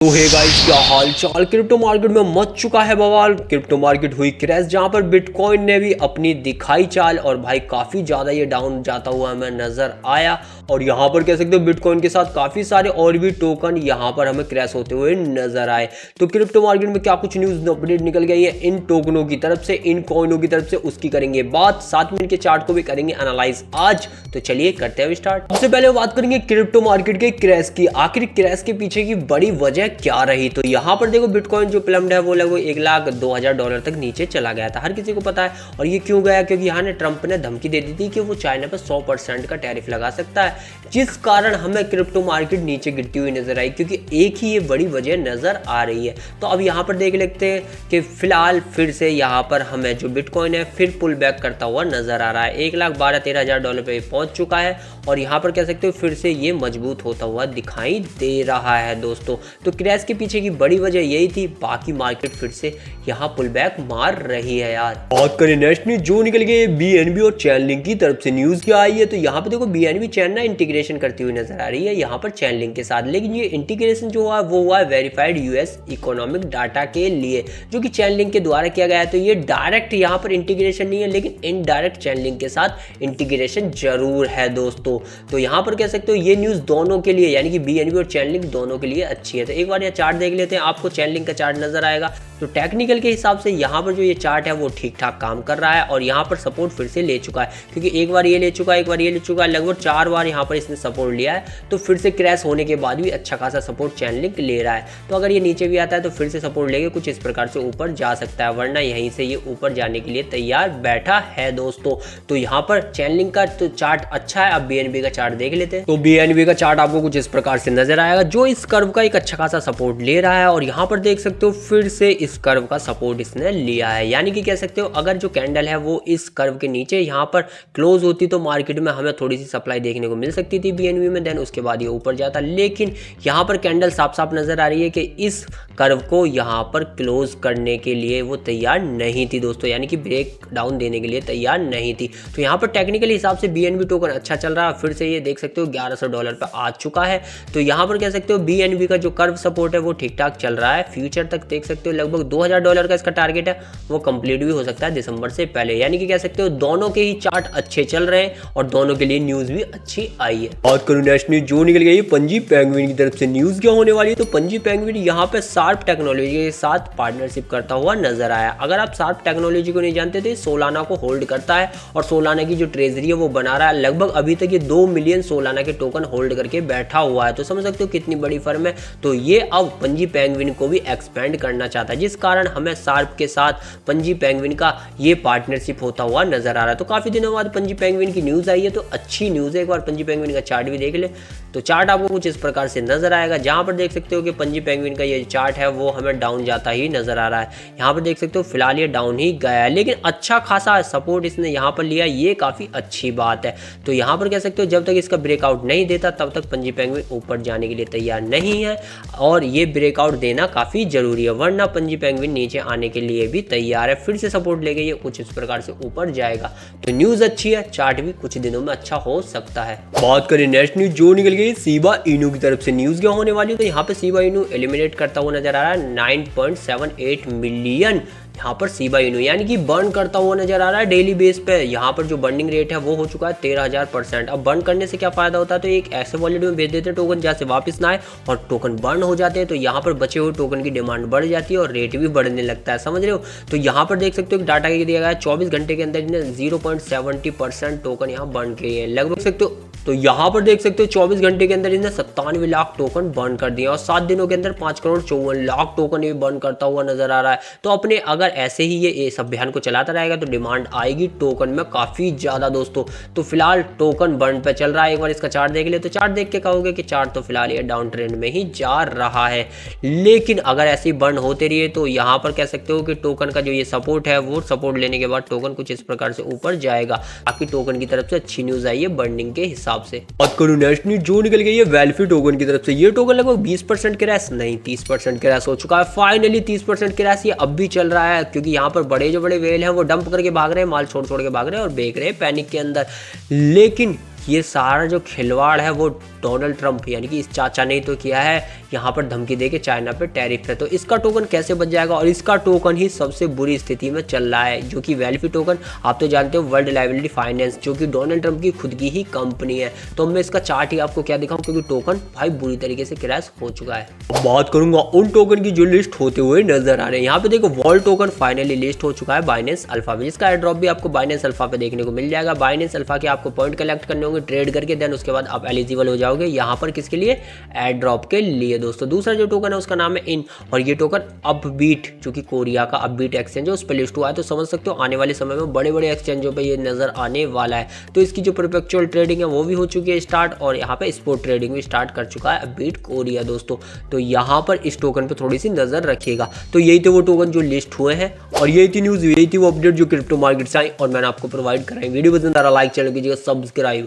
तो hey guys, क्या हाल चाल। क्रिप्टो मार्केट में मच चुका है बवाल। क्रिप्टो मार्केट हुई क्रैश, जहां पर बिटकॉइन ने भी अपनी दिखाई चाल और भाई काफ़ी ज़्यादा ये डाउन जाता हुआ हमें नज़र आया। और यहाँ पर कह सकते हो बिटकॉइन के साथ काफ़ी सारे और भी टोकन यहाँ पर हमें क्रैश होते हुए नज़र आए। तो क्रिप्टो मार्केट में क्या कुछ न्यूज़ अपडेट निकल गई है इन टोकनों की तरफ से, इन कॉइनों की तरफ से, उसकी करेंगे बात। 7 मिनट के चार्ट को भी करेंगे एनालाइज आज। तो चलिए करते हैं स्टार्ट। सबसे पहले बात करेंगे क्रिप्टो मार्केट के क्रैश की। आखिर क्रैश के पीछे की बड़ी वजह क्या रही? तो यहाँ पर देखो बिटकॉइन जो प्लम्ड है वो लगभग $1,02,000 तक नीचे चला गया था, हर किसी को पता है। और ये क्यों गया? क्योंकि यहाँ ने ट्रंप ने धमकी दे दी थी कि वो चाइना पर 100% का टैरिफ लगा सकता है, जिस कारण हमें क्रिप्टो मार्केट नीचे गिरती हुई नजर आई, क्योंकि एक ही ये बड़ी वजह नजर आ रही है। तो अब यहाँ पर देख लेते हैं कि फिलहाल फिर से यहाँ पर हमें जो बिटकॉइन है फिर पुल बैक करता हुआ नजर आ रहा है। $1,12,13,000 पे पहुंच चुका है और यहाँ पर कह सकते हो फिर से ये मजबूत होता हुआ दिखाई दे रहा है दोस्तों। तो क्रैश के पीछे की बड़ी वजह यही थी, बाकी मार्केट फिर से यहाँ पुल बैक मार रही है यार। बात करें नेक्स्ट न्यूज जो निकल गई बीएनबी और चैनलिंक की तरफ से। न्यूज क्या आई है? तो यहाँ पे देखो बीएनबी चैन ना इंटीग्रेशन करती हुई नजर आ रही है यहाँ पर चैनलिंक के साथ, लेकिन ये इंटीग्रेशन जो हुआ वो हुआ है वेरीफाइड यूएस इकोनॉमिक डाटा के लिए, जो कि चैनलिंक के द्वारा किया गया है। तो ये डायरेक्ट यहाँ पर इंटीग्रेशन नहीं है, लेकिन इनडायरेक्ट चैनलिंक के साथ इंटीग्रेशन जरूर है दोस्तों। तो यहाँ पर कह सकते हो ये न्यूज दोनों के लिए, यानी कि बीएनबी और चैनलिंक दोनों के लिए अच्छी है। तो एक बार ये चार्ट देख लेते हैं, आपको चैनलिंक का चार्ट नजर आएगा। तो टेक्निकल के हिसाब से यहाँ पर जो ये चार्ट है वो ठीक ठाक काम कर रहा है और यहाँ पर सपोर्ट फिर से ले चुका है, क्योंकि एक बार ये ले चुका है, एक बार ये ले चुका है, लगभग 4 बार यहाँ पर इसने सपोर्ट लिया है। तो फिर से क्रैश होने के बाद भी अच्छा खासा सपोर्ट चैनलिंक ले रहा है। तो अगर ये नीचे भी आता है तो फिर से सपोर्ट लेके कुछ इस प्रकार से ऊपर जा सकता है, वरना यहीं से ये ऊपर जाने के लिए तैयार बैठा है दोस्तों। तो यहाँ पर चैनलिंक का तो चार्ट अच्छा है। अब बीएनबी का चार्ट देख लेते हैं। तो बीएनबी का चार्ट आपको कुछ इस प्रकार से नजर आएगा, जो इस कर्व का एक अच्छा खासा सपोर्ट ले रहा है और यहाँ पर देख सकते हो फिर से इस कर्व का सपोर्ट इसने लिया है। यानी कि कह सकते हो अगर जो कैंडल है वो इस कर्व के नीचे यहाँ पर क्लोज होती तो मार्केट में हमें थोड़ी सी सप्लाई देखने को मिल सकती थी बीएनबी में, देन उसके बाद ये ऊपर जाता। लेकिन यहाँ पर कैंडल साफ साफ नजर आ रही है कि इस कर्व को यहाँ पर क्लोज करने के लिए वो तैयार नहीं थी दोस्तों, यानी कि ब्रेक डाउन देने के लिए तैयार नहीं थी। तो यहाँ पर टेक्निकल हिसाब से बीएनबी टोकन अच्छा चल रहा है। फिर से ये देख सकते हो $1,100 पे आ चुका है। तो यहाँ पर कह सकते हो बीएनबी का जो कर्व सपोर्ट है वो ठीक ठाक चल रहा है। फ्यूचर तक देख सकते हो लगभग $2,000 का इसका टारगेट है, वो कंप्लीट भी हो सकता है दिसंबर से पहले। यानी कि कह सकते हो दोनों के ही चार्ट अच्छे चल रहे हैं और दोनों के लिए न्यूज भी अच्छी आई है। बात करूं नेक्स्ट न्यूज जो निकल गई पंजी पेंगुइन की तरफ से। न्यूज क्या होने वाली है? तो पंजी पेंगुइन यहाँ पे शार्प टेक्नोलॉजी के साथ पार्टनरशिप करता हुआ नजर आया। अगर आप शार्प टेक्नोलॉजी को नहीं जानते तो ये सोलाना को होल्ड करता है और सोलाना की जो ट्रेजरी है वो बना रहा है। लगभग अभी तक ये 2 मिलियन सोलाना के टोकन होल्ड करके बैठा हुआ है। तो समझ सकते हो कितनी बड़ी फर्म है। तो ये अब पंजी पेंगुइन को भी एक्सपेंड करना चाहता है, जिस कारण हमें शार्प के साथ पंजी पेंगुइन का ये पार्टनरशिप होता हुआ नजर आ रहा है। तो काफी दिनों बाद पंजी पेंगुइन की न्यूज आई है, तो अच्छी न्यूज है। एक बार पंजी पेंगुइन का चार्ट भी देख ले। तो चार्ट आपको कुछ इस प्रकार से नजर आएगा, जहां पर देख सकते हो कि पंजी पेंगुइन का ये चार्ट है वो हमें डाउन जाता ही नजर आ रहा है। यहाँ पर देख सकते हो फिलहाल ये डाउन ही गया है, लेकिन अच्छा खासा सपोर्ट इसने यहाँ पर लिया, ये काफी अच्छी बात है। तो यहाँ पर कह सकते हो जब तक इसका ब्रेकआउट नहीं देता तब तक पंजी पेंगुइन ऊपर जाने के लिए तैयार नहीं है और ये ब्रेकआउट देना काफी जरूरी है, वरना पंजी पेंगुइन नीचे आने के लिए भी तैयार है। फिर से सपोर्ट लेके ये कुछ इस प्रकार से ऊपर जाएगा। तो न्यूज अच्छी है, चार्ट भी कुछ दिनों में अच्छा हो सकता है। बात करें नेक्स्ट न्यूज जो निकल गई शिबा इनू की तरफ से। न्यूज क्या होने वाली है? तो यहाँ पे शिबा इनू एलिमिनेट करता हुआ नजर आ रहा है। 9.78 मिलियन यहाँ पर शिबा इनू यानी कि बर्न करता हुआ नजर आ रहा है डेली बेस पे। यहाँ पर जो बर्निंग रेट है वो हो चुका है 13,000%। अब बर्न करने से क्या फायदा होता है? तो एक ऐसे वॉलेट में भेज देते हैं टोकन जहाँ से वापस ना आए और टोकन बर्न हो जाते हैं। तो यहाँ पर बचे हुए टोकन की डिमांड बढ़ जाती है और रेट भी बढ़ने लगता है, समझ रहे हो? तो यहाँ पर देख सकते हो डाटा दिया गया है 24 घंटे के अंदर इन्हें 0.70% टोकन यहाँ बर्न किए हैं लगभग सकते हो। तो यहाँ पर देख सकते हो 24 घंटे के अंदर इन्हें 97 लाख टोकन बर्न कर दिए और 7 दिनों के अंदर 5,54,00,000 टोकन ये बर्न करता हुआ नजर आ रहा है। तो अपने अगर ऐसे ही ये इस अभियान को चलाता रहेगा तो डिमांड आएगी टोकन में काफी ज्यादा दोस्तों। तो फिलहाल टोकन बर्न पे चल रहा है। एक बार इसका चार्ट देख ले तो चार्ट देख के कहोगे कि चार्ट तो फिलहाल ये डाउन ट्रेंड में ही जा रहा है, लेकिन अगर ऐसे ही बर्न होते रहिए तो यहाँ पर कह सकते हो कि टोकन का जो ये सपोर्ट है वो सपोर्ट लेने के बाद टोकन कुछ इस प्रकार से ऊपर जाएगा। बाकी टोकन की तरफ से अच्छी न्यूज आई है बर्निंग के हिसाब से। बात करूं नेक्स्ट न्यूज जो निकल गई है वेल्फी टोकन की तरफ से। ये टोकन लगभग 20% क्रैश नहीं 30% क्रैश हो चुका है। फाइनली 30% क्रैश ये अब भी चल रहा है, क्योंकि यहाँ पर बड़े जो बड़े वेल हैं वो डंप करके भाग रहे हैं, माल छोड़ छोड़ के भाग रहे हैं और बेच रहे हैं पैनिक के अंदर। लेकिन ये सारा जो खिलवाड़ है वो डोनाल्ड ट्रंप यानी कि इस चाचा ने तो किया है, यहाँ पर धमकी दे के चाइना पे टैरिफ है। तो इसका टोकन कैसे बच जाएगा, और इसका टोकन ही सबसे बुरी स्थिति में चल रहा है, जो कि वेल्फी टोकन आप तो जानते हो, वर्ल्ड लायबिलिटी फाइनेंस, जो कि डोनाल्ड ट्रंप की खुद की ही कंपनी है। तो मैं इसका चार्ट ही आपको क्या दिखाऊं, क्योंकि टोकन भाई बुरी तरीके से क्रैश हो चुका है। बात करूंगा उन टोकन की जो लिस्ट होते हुए नजर आ रहे हैं। यहाँ पे देखो वॉल टोकन फाइनली लिस्ट हो चुका है बाइनेंस अल्फा में, जिसका एयर ड्रॉप भी आपको बाइनेंस अल्फा पे देखने को मिल जाएगा। बाइनेंस अल्फा के आपको पॉइंट कलेक्ट करने होंगे ट्रेड करके, देन उसके बाद आप एलिजिबल हो जाओगे यहाँ पर किसके लिए, एयर ड्रॉप के लिए दोस्तों। दूसरा जो टोकन है उसका नाम है इन, और ये टोकन अपबीट, जो कि कोरिया का अपबीट एक्सचेंज है, उस पर लिस्ट हुआ है। तो समझ सकते हो आने वाले समय में बड़े बड़े एक्सचेंजों पे ये नजर आने वाला है। तो इसकी जो परपेचुअल ट्रेडिंग है वो भी हो चुकी है स्टार्ट, और यहाँ पे स्पोर्ट ट्रेडिंग भी स्टार्ट कर चुका है अपबीट कोरिया दोस्तों। तो यहाँ पर इस टोकन पे थोड़ी सी नजर रखिएगा। तो यही थे वो टोकन जो लिस्ट हुए हैं, और यही थी न्यूज़, यही थी वो अपडेट जो क्रिप्टो मार्केट से आई और मैंने आपको प्रोवाइड कराई। वीडियो पसंद आ रहा लाइक, चैनल कीजिएगा सब्सक्राइब।